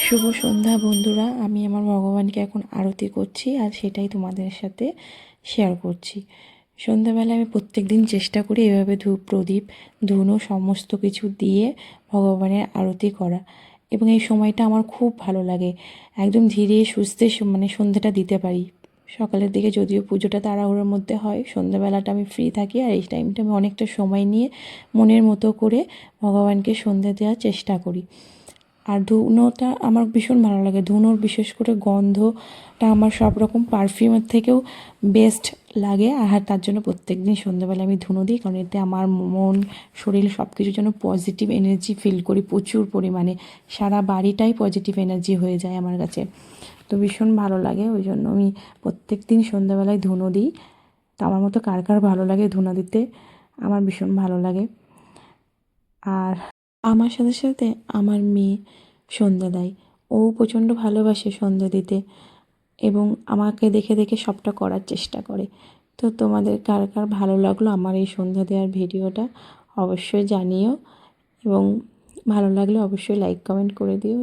শুভ সন্ধ্যা বন্ধুরা। আমি আমার ভগবানকে এখন আরতি করছি আর সেটাই তোমাদের সাথে শেয়ার করছি। সন্ধ্যাবেলা আমি প্রত্যেক দিন চেষ্টা করি এভাবে ধূপ প্রদীপ ধুনো সমস্ত কিছু দিয়ে ভগবানের আরতি করা, এবং এই সময়টা আমার খুব ভালো লাগে। একদম ধীরে সুস্থে মানে সন্ধ্যাটা দিতে পারি। সকালের দিকে যদিও পুজোটা তাড়াহুড়োর মধ্যে হয়, সন্ধ্যাবেলাটা আমি ফ্রি থাকি আর এই টাইমটা আমি অনেকটা সময় নিয়ে মনের মতো করে ভগবানকে সন্ধ্যা দেওয়ার চেষ্টা করি। আর ধুনোটা আমার ভীষণ ভালো লাগে। ধুনোর বিশেষ করে গন্ধটা আমার সব রকম পারফিউমের থেকেও বেস্ট লাগে। আর তার জন্য প্রত্যেকদিন সন্ধ্যাবেলা আমি ধুনো দিই, কারণ এতে আমার মন শরীর সব কিছুর জন্য পজিটিভ এনার্জি ফিল করি প্রচুর পরিমাণে। সারা বাড়িটাই পজিটিভ এনার্জি হয়ে যায় আমার কাছে। তো ভীষণ ভালো লাগে, ওই জন্য আমি প্রত্যেকদিন সন্ধ্যাবেলায় ধুনো দিই। তো আমার মতো কার কার ভালো লাগে ধুনো দিতে? আমার ভীষণ ভালো লাগে। আর আমার সাথে সাথে আমার মেয়ে সন্ধ্যা দেয়। ও প্রচণ্ড ভালোবাসে সন্ধ্যা দিতে এবং আমাকে দেখে দেখে সবটা করার চেষ্টা করে। তো তোমাদের কার কার ভালো লাগলো আমার এই সন্ধ্যা দেওয়ার ভিডিওটা অবশ্যই জানিও, এবং ভালো লাগলে অবশ্যই লাইক কমেন্ট করে দিও।